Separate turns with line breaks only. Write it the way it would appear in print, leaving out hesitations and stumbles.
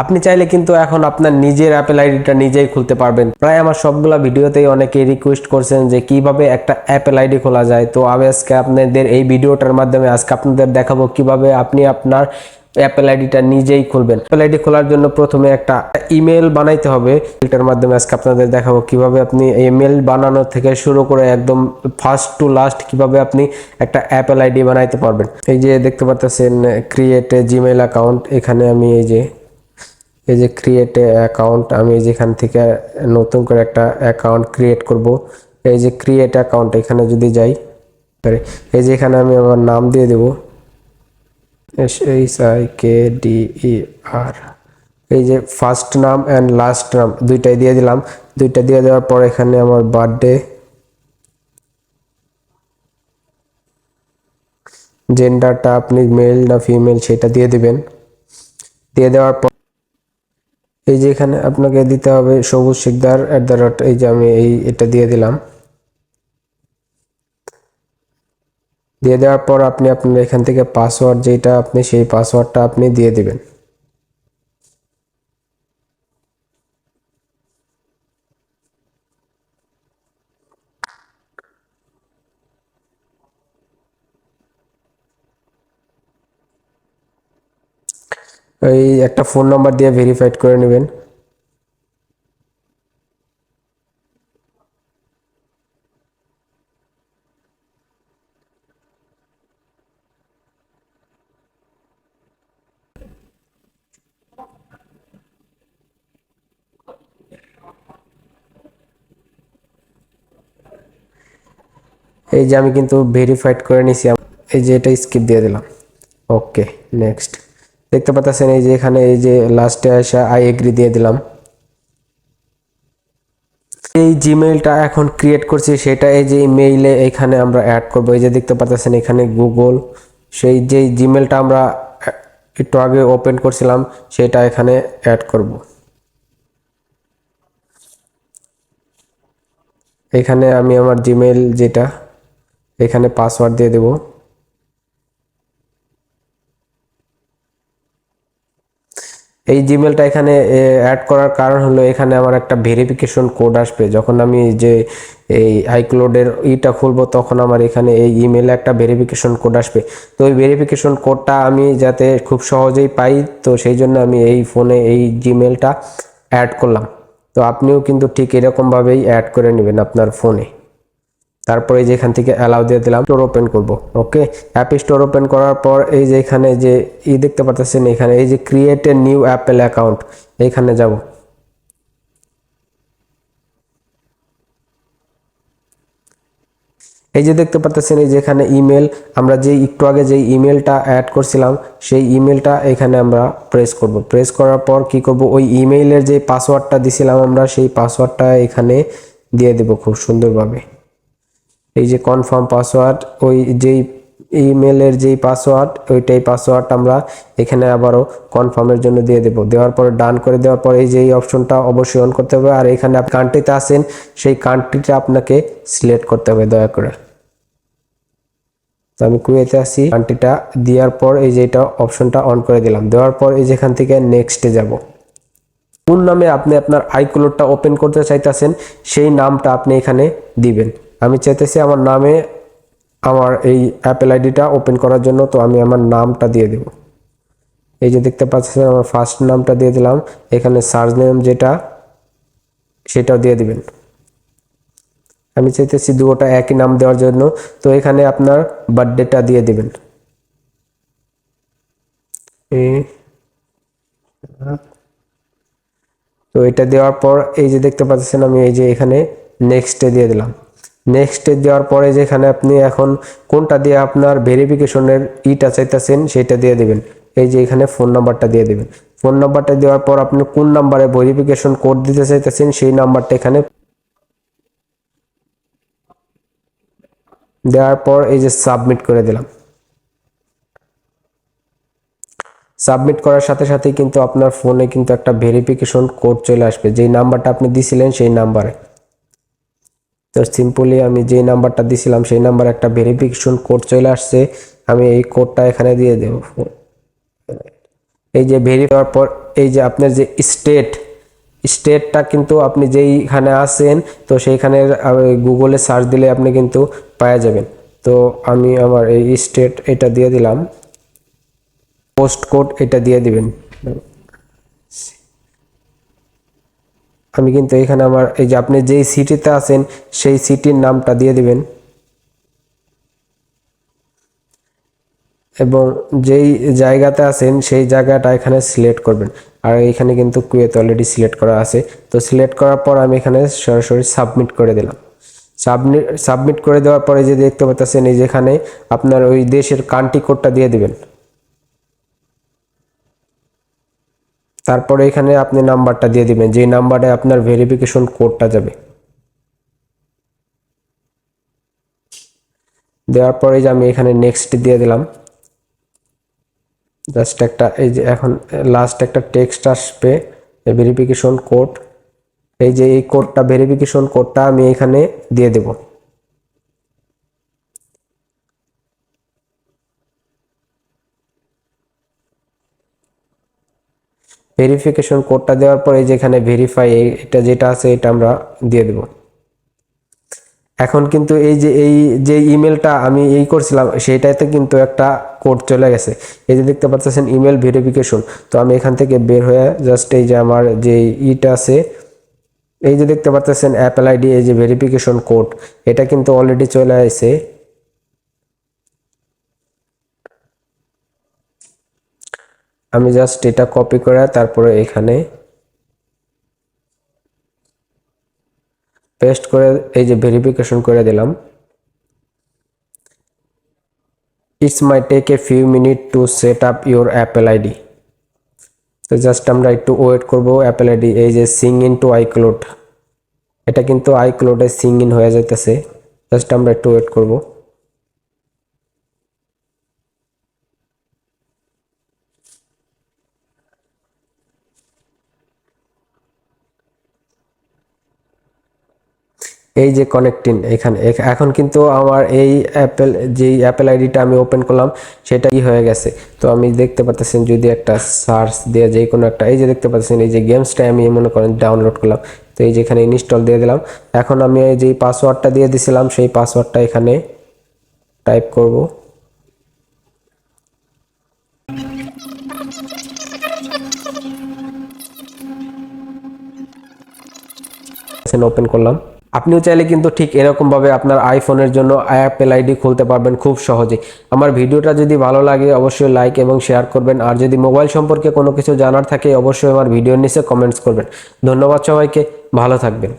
আপনি চাইলে কিন্তু এখন আপনার নিজের অ্যাপেল আইডিটা নিজেই খুলতে পারবেন। প্রায় আমার সবগুলা ভিডিওতেই অনেকেই রিকোয়েস্ট করছেন যে কিভাবে একটা অ্যাপেল আইডি খোলা যায়। তো আমি আজকে আপনাদের এই ভিডিওটার মাধ্যমে আজকে আপনাদের দেখাবো কিভাবে আপনি আপনার অ্যাপেল আইডিটা নিজেই খুলবেন। অ্যাপেল আইডি খোলার জন্য প্রথমে একটা ইমেল বানাইতে হবে। এটার মাধ্যমে আজকে আপনাদের দেখাবো কিভাবে আপনি ইমেল বানানো থেকে শুরু করে একদম ফার্স্ট টু লাস্ট কিভাবে আপনি একটা অ্যাপেল আইডি বানাইতে পারবেন। এই যে দেখতে পাচ্ছেন ক্রিয়েট এ জিমেইল অ্যাকাউন্ট, এখানে আমি এই যে ক্রিয়েট এ অ্যাকাউন্ট, আমি যেখান থেকে নতুন করে একটা অ্যাকাউন্ট ক্রিয়েট করব। এই যে ক্রিয়েট অ্যাকাউন্ট, এখানে যদি যাই, এই যে এখানে আমি আমার নাম দিয়ে দেব SHIKDER। এই যে ফার্স্ট নাম অ্যান্ড লাস্ট নাম দুইটাই দিয়ে দিলাম। দুইটা দিয়ে দেওয়ার পর এখানে আমার বার্থডে, জেন্ডারটা আপনি মেল না ফিমেল সেটা দিয়ে দিবেন। দিয়ে দেওয়ার পর এই যে এখানে আপনাকে দিতে হবে সবুজ শিকদার @ এই যে আমি এটা দিয়ে দিলাম। দিয়ে দেওয়ার পর আপনি আপনার এখান থেকে পাসওয়ার্ড যেটা আপনি সেই পাসওয়ার্ডটা আপনি দিয়ে দিবেন। এই একটা ফোন নাম্বার দিয়ে ভেরিফাইড করে নেবেন। এই যে আমি কিন্তু ভেরিফাইড করে নিছি। এই যে এটা স্কিপ দিয়ে দিলাম। ওকে, নেক্সট। দেখতে পাচ্ছেন এই যে এখানে এই যে লাস্টে আসা আই এগ্রি দিয়ে দিলাম। এই জিমেইলটা এখন ক্রিয়েট করছি সেটা এই যে মেইলে এখানে আমরা অ্যাড করব। এই যে দেখতে পাচ্ছেন এখানে গুগল, সেই যে জিমেইলটা আমরা একটু আগে ওপেন করছিলাম সেটা এখানে অ্যাড করব। এখানে আমি আমার জিমেইল যেটা এখানে পাসওয়ার্ড দিয়ে দেব। এই জিমেলটা এখানে অ্যাড করার কারণ হলো এখানে আমার একটা ভেরিফিকেশন কোড আসবে। যখন আমি যে এই আইক্লাউডের খুলবো তখন আমার এখানে এই ইমেলে একটা ভেরিফিকেশন কোড আসবে। তো ওই ভেরিফিকেশন কোডটা আমি যাতে খুব সহজেই পাই, তো সেই জন্য আমি এই ফোনে এই জিমেলটা অ্যাড করলাম। তো আপনিও কিন্তু ঠিক এরকমভাবেই অ্যাড করে নেবেন আপনার ফোনে। তারপরে যে এখান থেকে অ্যালাউ দিয়ে দিলাম, স্টোর ওপেন করব। ওকে, অ্যাপ স্টোর ওপেন করার পর এই যে এখানে যে দেখতে পাচ্ছেন এখানে এই যে create a new Apple account, এইখানে যাব। এই যে দেখতে পাচ্ছেন এই যে এখানে ইমেল, আমরা যে একটু আগে যে ইমেলটা অ্যাড করছিলাম সেই ইমেলটা এখানে আমরা প্রেস করব। প্রেস করার পর কি করব, ওই ইমেইলের যে পাসওয়ার্ডটা দিছিলাম আমরা সেই পাসওয়ার্ডটা এখানে দিয়ে দেব খুব সুন্দরভাবে। এই যে কনফার্ম পাসওয়ার্ড, ওই যেই ইমেলের যেই পাসওয়ার্ড ওইটাই পাসওয়ার্ড আমরা এখানে আবারও কনফার্মের জন্য দিয়ে দেব। দেওয়ার পরে ডান করে দেওয়ার পরে এই যে এই অপশনটা অবশ্যই অন করতে হবে। আর এখানে আপনি কান্ট্রিতে আছেন সেই কান্ট্রিটা আপনাকে সিলেক্ট করতে হবে দয়া করে। তো আমি কুয়েতে আছি, কান্ট্রিটা দেওয়ার পর এই যে এটা অপশনটা অন করে দিলাম। দেওয়ার পর এই যেখান থেকে নেক্সটে যাব। কোন নামে আপনি আপনার আইক্লাউডটা ওপেন করতে চাইতেছেন সেই নামটা আপনি এখানে দিবেন। আমি চাইতেছি আমার নামে আমার এই অ্যাপেল আইডিটা ওপেন করার জন্য, তো আমি আমার নামটা দিয়ে দেব। এই যে দেখতে পাচ্ছেন আমার ফার্স্ট নামটা দিয়ে দিলাম। এখানে সার্চ নেম যেটা সেটাও দিয়ে দিবেন। আমি চাইতেছি দুটোটা একই নাম দেওয়ার জন্য, তো এখানে আপনার বার্থডেটা দিয়ে দিবেন। তো এটা দেওয়ার পর এই যে দেখতে পাচ্ছেন আমি এই যে এখানে নেক্সটে দিয়ে দিলাম। নেক্সটে দেওয়ার পরে যেখানে আপনি এখন কোনটা দিয়ে আপনার ভেরিফিকেশনের চাইতেছেন সেটা দিয়ে দিবেন। এই যে এখানে ফোন নাম্বারটা দিয়ে দিবেন। ফোন নাম্বারটা দেওয়ার পর আপনি কোন নাম্বারে ভেরিফিকেশন কোড দিতে চাইতেছেন সেই নাম্বারটা এখানে দেওয়ার পর এই যে সাবমিট করে দিলাম। সাবমিট করার সাথে সাথেই কিন্তু আপনার ফোনে কিন্তু একটা ভেরিফিকেশন কোড চলে আসবে, যেই নাম্বারটা আপনি দিছিলেন সেই নাম্বারে। তো সিম্পলি আমি যে নাম্বারটা দিছিলাম সেই নাম্বারে একটা ভেরিফিকেশন কোড চলে আসছে। আমি এই কোডটা এখানে দিয়ে দেব। এই যে ভেরিফাই হওয়ার পর এই যে আপনার যে স্টেটটা কিন্তু আপনি যেইখানে আছেন তো সেইখানে গুগলে সার্চ দিলে আপনি কিন্তু পাওয়া যাবেন। তো আমি আমার এই স্টেট এটা দিয়ে দিলাম, পোস্ট কোড এটা দিয়ে দিবেন। আমি কিন্তু এখানে আমার এই যে আপনি যেই সিটিতে আছেন সেই সিটির নামটা দিয়ে দিবেন এবং যেই জায়গাতে আছেন সেই জায়গাটা এখানে সিলেক্ট করবেন। আর এখানে কিন্তু কুয়েত অলরেডি সিলেক্ট করা আছে। তো সিলেক্ট করার পর আমি এখানে সরাসরি সাবমিট করে দিলাম। সাবমিট করে দেওয়ার পরে যে দেখতে পাচ্ছেন এই যেখানে আপনার ওই দেশের কান্ট্রি কোডটা দিয়ে দিবেন। তারপরে এখানে আপনি নাম্বারটা দিয়ে দিবেন, যে নাম্বারে আপনার ভেরিফিকেশন কোডটা যাবে। দেওয়ার পরে যে আমি এখানে নেক্সট দিয়ে দিলাম। জাস্ট একটা এই যে এখন লাস্ট একটা টেক্সট আসবে ভেরিফিকেশন কোড, এই যে এই কোডটা ভেরিফিকেশন কোডটা আমি এখানে দিয়ে দেব। ভেরিফিকেশন কোডটা দেওয়ার পরে যেখানে ভেরিফাই এটা যেটা আছে এটা আমরা দিয়ে দেব। এখন কিন্তু এই যে ইমেলটা আমি করছিলাম সেইটাতে কিন্তু একটা কোড চলে গেছে। এই যে দেখতে পাচ্ছেন ইমেল ভেরিফিকেশন। তো আমি এখান থেকে বের হয়ে জাস্ট এই যে আমার যে ইটা আছে এই যে দেখতে পাচ্ছেন অ্যাপল আইডি, এই যে ভেরিফিকেশন কোড এটা কিন্তু অলরেডি চলে আসছে। আমি জাস্ট এটা কপি করে তারপরে এখানে পেস্ট করে এই যে ভেরিফিকেশন করে দিলাম। It's my take a few minute to set up your Apple ID. তো জাস্ট আমরা একটু ওয়েট করব। অ্যাপল আইডি এই যে সিং ইন টু আইক্লাউড, এটা কিন্তু আইক্লাউডে সিং ইন হয়ে যাইতেছে। জাস্ট আমরা একটু ওয়েট করব। এই যে কানেক্টিং এখানে এখন কিন্তু আমার এই অ্যাপল আইডিটা আমি ওপেন করলাম সেটা হয়ে গেছে। তো আমি দেখতে পাচ্ছেন যদি একটা সার্চ দিয়ে যে কোনো একটা এই যে দেখতে পাচ্ছেন এই যে গেমসটা আমি মনে করেন ডাউনলোড করলাম। তো এই যে এখানে ইনস্টল দিয়ে দিলাম। এখন আমি এই যে পাসওয়ার্ডটা দিয়ে দিছিলাম সেই পাসওয়ার্ডটা এখানে টাইপ করব। ওপেন করলাম। আপনিও চাইলে কিন্তু ঠিক এরকম ভাবে আপনার আইফোনের জন্য অ্যাপল আইডি খুলতে পারবেন খুব সহজে। আমার ভিডিওটা যদি ভালো লাগে অবশ্যই লাইক এবং শেয়ার করবেন। আর যদি মোবাইল সম্পর্কে কোনো কিছু জানার থাকে অবশ্যই আমার ভিডিওর নিচে কমেন্টস করবেন। ধন্যবাদ সবাইকে, ভালো থাকবেন।